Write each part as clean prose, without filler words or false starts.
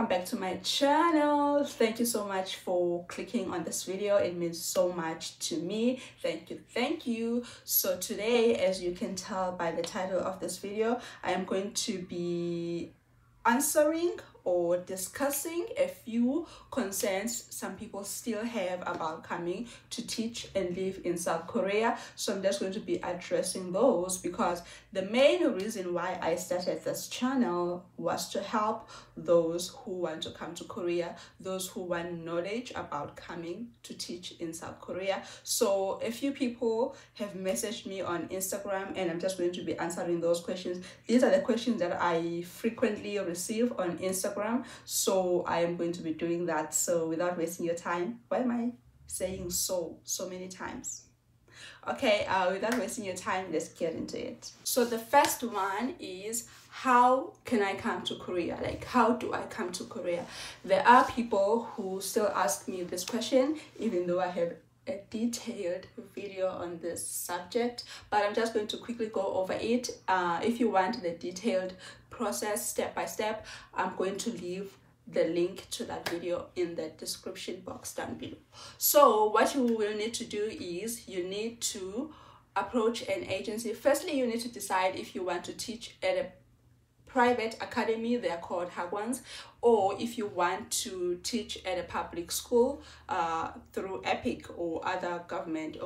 welcome back to my channel. Thank you so much for clicking on this video. It means so much to me. Thank you. So today, as you can tell by the title of this video, I am going to be answering or discussing a few concerns some people still have about coming to teach and live in South Korea. So I'm just going to be addressing those because the main reason why I started this channel was to help those who want to come to Korea, those who want knowledge about coming to teach in South Korea. So a few people have messaged me on Instagram and I'm just going to be answering those questions. These are the questions that I frequently receive on Instagram. So I am going to be doing that. So without wasting your time, why am I saying so many times? Okay, without wasting your time, let's get into it. So the first one is, how can I come to Korea? Like, how do I come to Korea? There are people who still ask me this question, even though I have a detailed video on this subject, but I'm just going to quickly go over it. If you want the detailed process step by step, I'm going to leave the link to that video in the description box down below. So what you will need to do is you need to approach an agency. Firstly, you need to decide if you want to teach at a private academy, they are called Hogwarts, or if you want to teach at a public school through EPIC or other government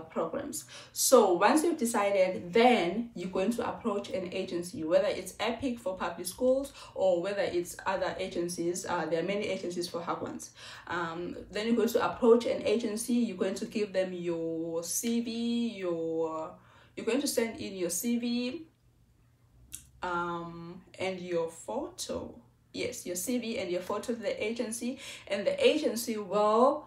programs. So once you've decided, then you're going to approach an agency, whether it's EPIC for public schools or whether it's other agencies. There are many agencies for Hogwarts. Then you're going to approach an agency, you're going to give them your CV, you're going to send in your CV, and your photo. Yes, your CV and your photo to the agency, and the agency will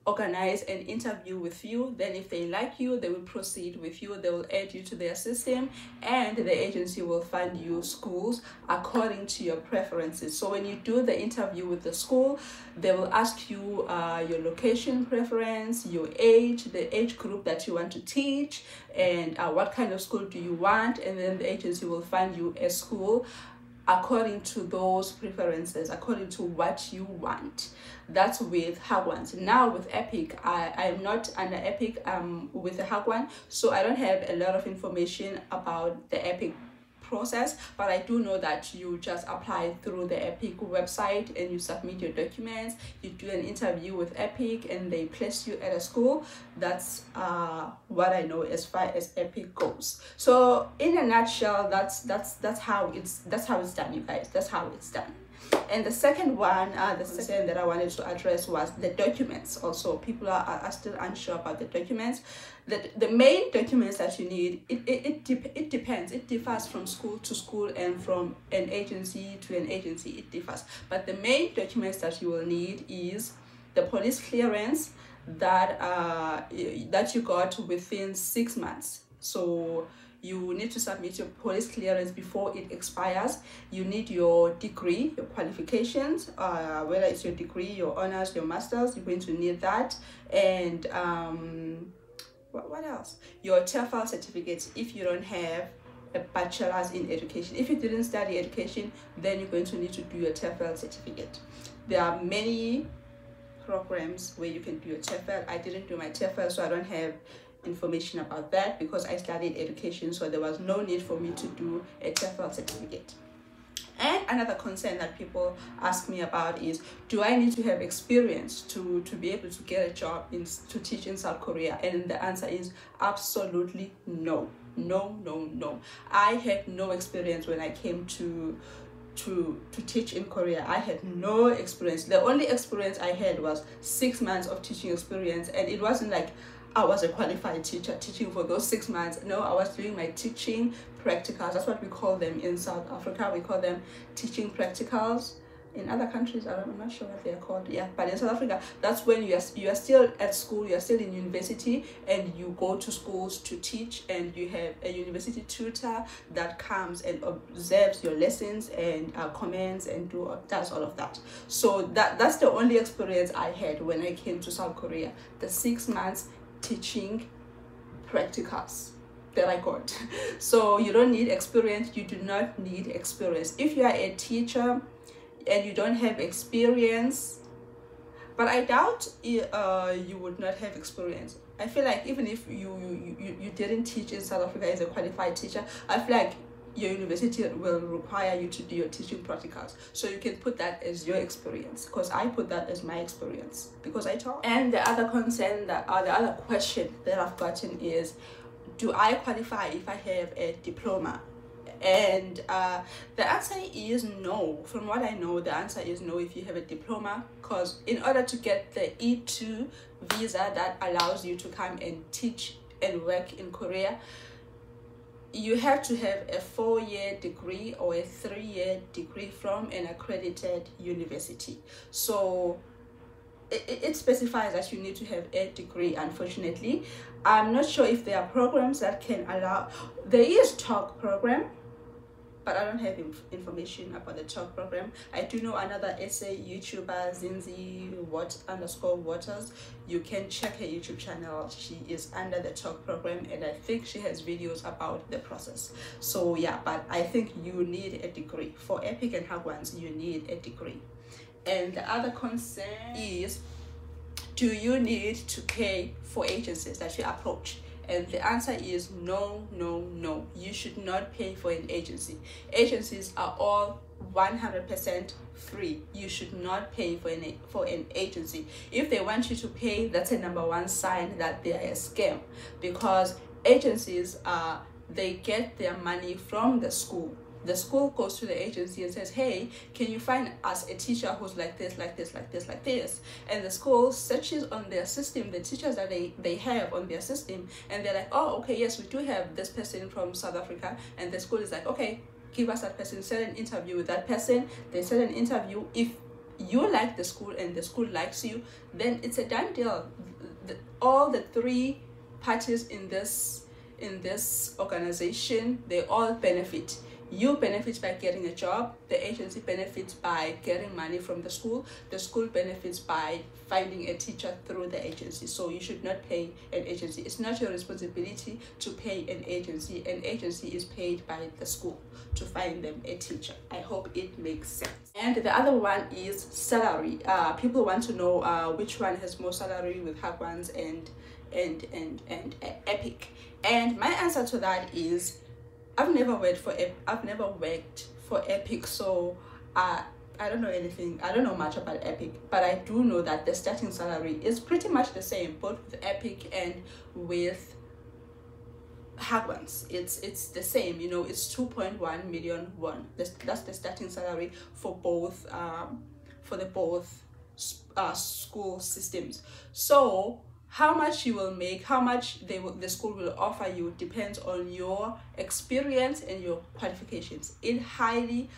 organize an interview with you. Then if they like you, they will proceed with you. They will add you to their system, and the agency will find you schools according to your preferences. So when you do the interview with the school, they will ask you your location preference, your age, the age group that you want to teach, and what kind of school do you want, and then the agency will find you a school according to those preferences, according to what you want. That's with Hogwarts. Now with EPIC, I'm not under EPIC, with the Hogwarts, so I don't have a lot of information about the EPIC process, but I do know that you just apply through the EPIC website and you submit your documents, you do an interview with EPIC, and they place you at a school. That's what I know as far as EPIC goes. So in a nutshell, that's how it's done, you guys. That's how it's done. And the second one, the second that I wanted to address was the documents. Also, people are still unsure about the documents. The main documents that you need, it depends. It differs from school to school and from an agency to an agency. It differs. But the main documents that you will need is the police clearance that you got within 6 months. So you need to submit your police clearance before it expires. You need your degree, your qualifications, whether it's your degree, your honors, your masters, you're going to need that. And what else? Your TEFL certificates if you don't have a bachelor's in education. If you didn't study education, then you're going to need to do your TEFL certificate. There are many programs where you can do your TEFL. I didn't do my TEFL, so I don't have information about that because I studied education, so there was no need for me to do a TEFL certificate. And another concern that people ask me about is, do I need to have experience to be able to get a job to teach in South Korea? And the answer is absolutely no. I had no experience when I came to teach in Korea. I had no experience. The only experience I had was 6 months of teaching experience, and it wasn't like I was a qualified teacher teaching for those 6 months. No, I was doing my teaching practicals. That's what we call them in South Africa. We call them teaching practicals. In other countries, I'm not sure what they are called. Yeah, but in South Africa, that's when you are still at school, you are still in university, and you go to schools to teach, and you have a university tutor that comes and observes your lessons and comments and does all of that. So that's the only experience I had when I came to South Korea. The 6 months teaching practicals that I got. So you don't need experience. You do not need experience. If you are a teacher, and you don't have experience, but I doubt you would not have experience. I feel like even if you didn't teach in South Africa as a qualified teacher, I feel like your university will require you to do your teaching practicals, so you can put that as your experience, because I put that as my experience because I taught. And the other concern that, or the other question that I've gotten is, do I qualify if I have a diploma? And the answer is no. From what I know, the answer is no if you have a diploma, because in order to get the E2 visa that allows you to come and teach and work in Korea, you have to have a 4-year degree or a 3-year degree from an accredited university. So it specifies that you need to have a degree. Unfortunately, I'm not sure if there are programs that can allow. There is talk program, but I don't have information about the talk program. I do know another essay YouTuber, Zinzi_Waters. You can check her YouTube channel. She is under the talk program, and I think she has videos about the process. So yeah, but I think you need a degree. For EPIC and Hogwarts, you need a degree. And the other concern is, do you need to pay for agencies that you approach? And the answer is no, no, no. You should not pay for an agency. Agencies are all 100% free. You should not pay for an agency. If they want you to pay, that's a number one sign that they are a scam, because agencies they get their money from the school. The school goes to the agency and says, hey, can you find us a teacher who's like this, like this, like this, like this? And the school searches on their system, the teachers that they have on their system, and they're like, oh, okay, yes, we do have this person from South Africa. And the school is like, okay, give us that person, set an interview with that person. They set an interview. If you like the school and the school likes you, then it's a done deal. All the 3 parties in this organization, they all benefit. You benefit by getting a job, the agency benefits by getting money from the school benefits by finding a teacher through the agency. So you should not pay an agency. It's not your responsibility to pay an agency. An agency is paid by the school to find them a teacher. I hope it makes sense. And the other one is salary. People want to know which one has more salary, with Hogwarts and EPIC. And my answer to that is, I've never worked for EPIC, so I don't know anything. I don't know much about EPIC, but I do know that the starting salary is pretty much the same, both with EPIC and with Hogwarts. It's the same, you know. It's 2.1 million won. That's the starting salary for both school systems. So how much you will make, how much the school will offer you, depends on your experience and your qualifications. It highly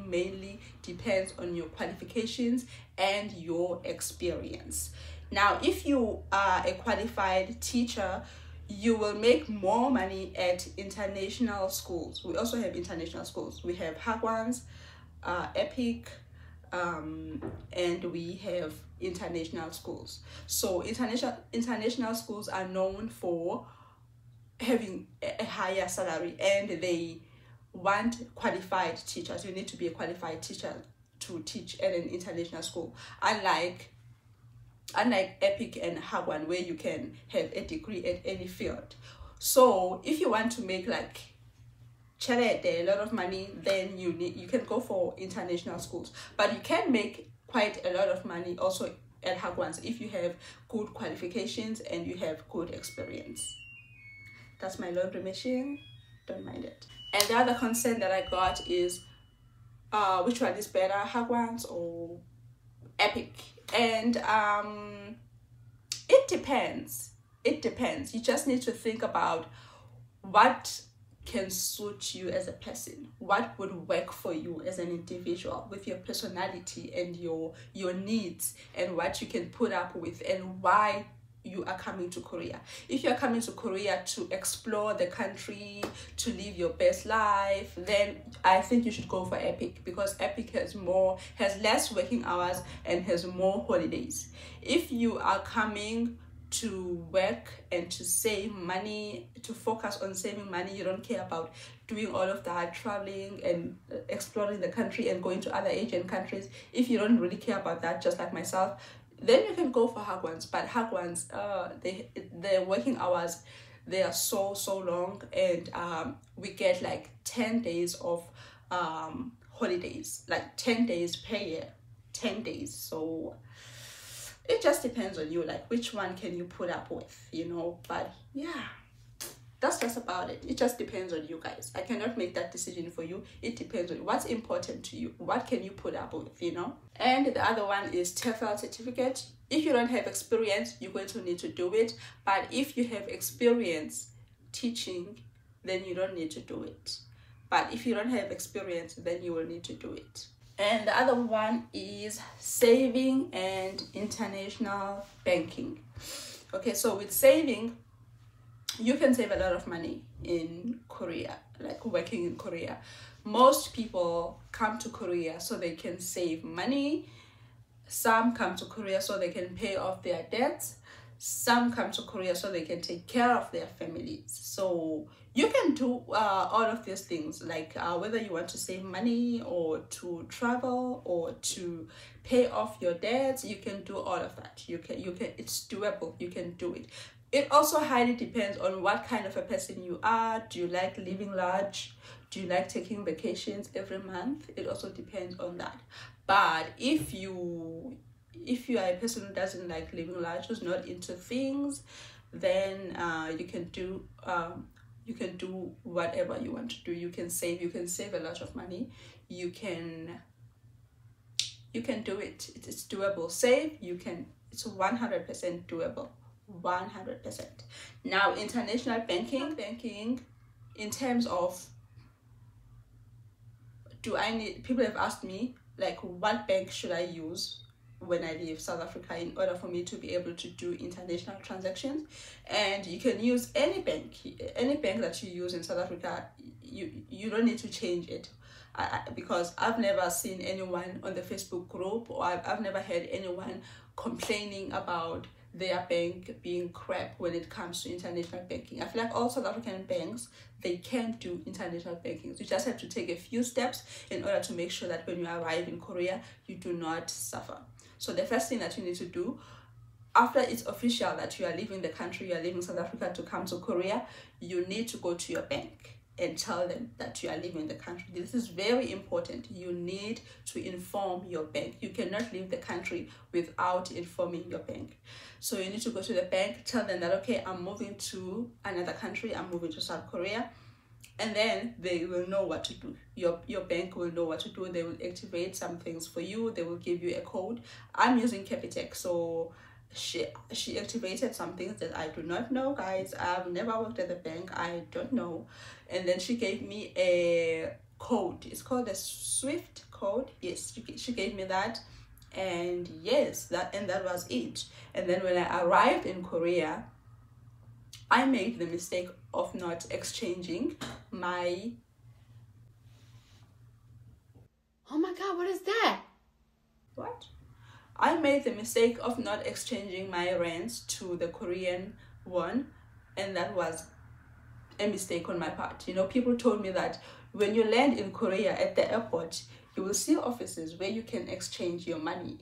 mainly depends on your qualifications and your experience. Now, if you are a qualified teacher, you will make more money at international schools. We also have international schools. We have Hogwarts, EPIC, and we have international schools. So international schools are known for having a higher salary, and they want qualified teachers. You need to be a qualified teacher to teach at an international school, unlike EPIC and Hogwarts, where you can have a degree at any field. So if you want to make like a lot of money, then you can go for international schools, but you can make quite a lot of money also at Hogwarts if you have good qualifications and you have good experience. That's my laundry machine, don't mind it. And the other concern that I got is which one is better, Hogwarts or EPIC? And it depends. You just need to think about what can suit you as a person, what would work for you as an individual with your personality and your needs, and what you can put up with, and why you are coming to Korea. If you're coming to Korea to explore the country, to live your best life, then I think you should go for EPIC, because EPIC has less working hours and has more holidays. If you are coming to work and to save money, to focus on saving money. You don't care about doing all of that traveling and exploring the country and going to other Asian countries. If you don't really care about that, just like myself, then you can go for Hogwarts. But Hogwarts, the working hours, they are so long, and we get like 10 days of holidays, like 10 days per year, 10 days. So it just depends on you, like which one can you put up with, you know. But yeah, that's just about it. It just depends on you guys. I cannot make that decision for you. It depends on what's important to you. What can you put up with, you know? And the other one is TEFL certificate. If you don't have experience, you're going to need to do it. But if you have experience teaching, then you don't need to do it. But if you don't have experience, then you will need to do it. And the other one is saving and international banking. Okay, so with saving, you can save a lot of money in Korea, like working in Korea. Most people come to Korea so they can save money. Some come to Korea so they can pay off their debts. Some come to Korea so they can take care of their families. So you can do all of these things, like whether you want to save money or to travel or to pay off your debts, you can do all of that. You can, it's doable, you can do it. It also highly depends on what kind of a person you are. Do you like living large? Do you like taking vacations every month? It also depends on that. But if you are a person who doesn't like living large, who's not into things, then you can do whatever you want to do. You can save a lot of money. You can do it. It's doable. Save, it's 100% doable. 100%. Now, international banking in terms of, people have asked me, like, what bank should I use when I leave South Africa in order for me to be able to do international transactions. And you can use any bank that you use in South Africa. You don't need to change it, because I've never seen anyone on the Facebook group, or I've never heard anyone complaining about their bank being crap when it comes to international banking. I feel like all South African banks, they can do international banking. You just have to take a few steps in order to make sure that when you arrive in Korea, you do not suffer. So the first thing that you need to do, after it's official that you are leaving the country, you are leaving South Africa to come to Korea, you need to go to your bank and tell them that you are leaving the country. This is very important. You need to inform your bank. You cannot leave the country without informing your bank. So you need to go to the bank, tell them that, okay, I'm moving to another country, I'm moving to South Korea, and then they will know what to do. Your bank will know what to do. They will activate some things for you. They will give you a code. I'm using Capitec, so she activated some things that I do not know, guys. I've never worked at the bank, I don't know. And then she gave me a code. It's called a Swift code. Yes, she gave me that, and yes, that was it. And then when I arrived in Korea, I made the mistake of not exchanging my... Oh my god, what is that? What? I made the mistake of not exchanging my rands to the Korean won, and that was a mistake on my part. You know, people told me that when you land in Korea at the airport, you will see offices where you can exchange your money.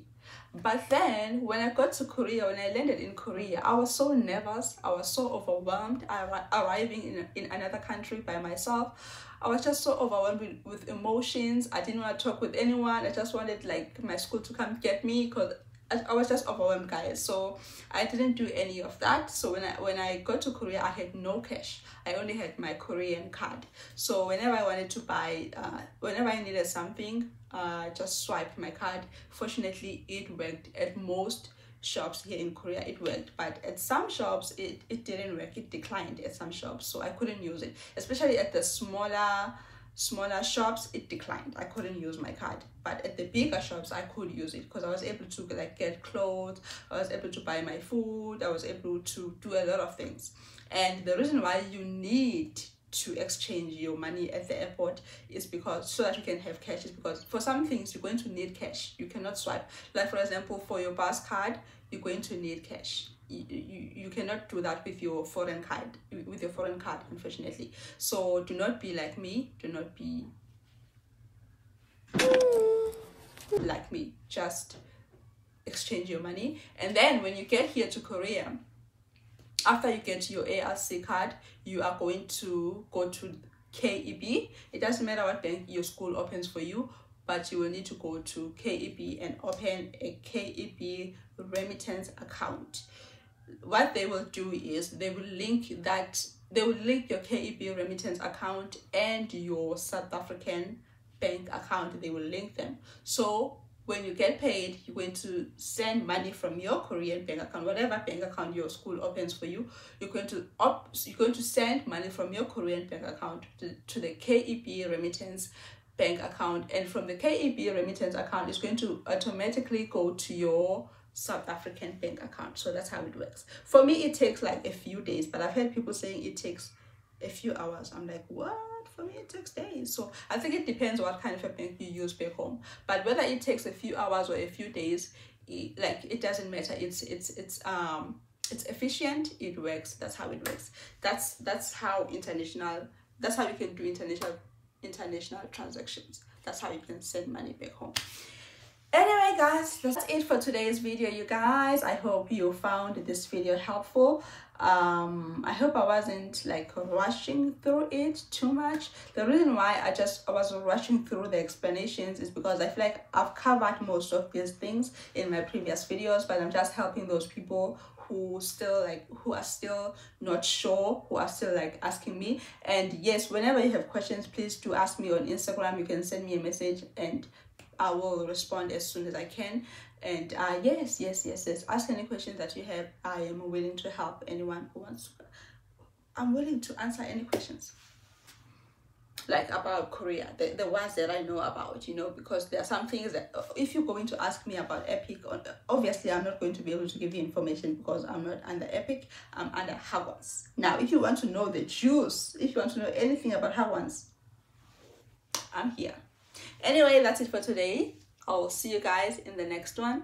But then when I got to Korea, when I landed in Korea, I was so nervous, I was so overwhelmed, arriving in another country by myself. I was just so overwhelmed with emotions. I didn't want to talk with anyone. I just wanted like my school to come get me, because I was just overwhelmed, guys. So I didn't do any of that. So when I got to Korea, I had no cash. I only had my Korean card. So whenever I wanted to buy, whenever I needed something, just swiped my card. Fortunately, it worked at most shops here in Korea. It worked, but at some shops it didn't work. It declined at some shops, so I couldn't use it. Especially at the smaller shops, it declined. I couldn't use my card. But at the bigger shops, I could use it, because I was able to like get clothes, I was able to buy my food, I was able to do a lot of things. And the reason why you need to exchange your money at the airport is because so that you can have cash, is because for some things you're going to need cash. You cannot swipe. Like for example, for your bus card, you're going to need cash. you cannot do that with your foreign card, unfortunately. So do not be like me. Do not be like me. Just exchange your money. And then when you get here to Korea, after you get your ARC card, you are going to go to KEB. It doesn't matter what bank your school opens for you, but you will need to go to KEB and open a KEB remittance account. What they will do is they will link your KEB remittance account and your South African bank account. They will link them. So when you get paid, you're going to send money from your Korean bank account, whatever bank account your school opens for you. You're going to send money from your Korean bank account to the KEB remittance bank account, and from the KEB remittance account, it's going to automatically go to your South African bank account. So that's how it works. For me, it takes like a few days, but I've heard people saying it takes a few hours. I'm like, what? For me, it takes days. So I think it depends what kind of a bank you use back home. But whether it takes a few hours or a few days, it doesn't matter. It's efficient. It works. That's how it works. That's how you can do international transactions. That's how you can send money back home. Anyway guys, that's it for today's video, you guys. I hope you found this video helpful. I hope I wasn't like rushing through it too much. The reason why I was rushing through the explanations is because I feel like I've covered most of these things in my previous videos, but I'm just helping those people who are still not sure, who are still like asking me. And yes, whenever you have questions, please do ask me on Instagram. You can send me a message and I will respond as soon as I can. And yes, ask any questions that you have. I am willing to help anyone who wants to. I'm willing to answer any questions like about Korea, the ones that I know about, because there are some things that if you're going to ask me about Epic, obviously I'm not going to be able to give you information because I'm not under Epic, I'm under Hogwarts. Now if you want to know the juice, if you want to know anything about Hogwarts, I'm here. Anyway, that's it for today. I will see you guys in the next one.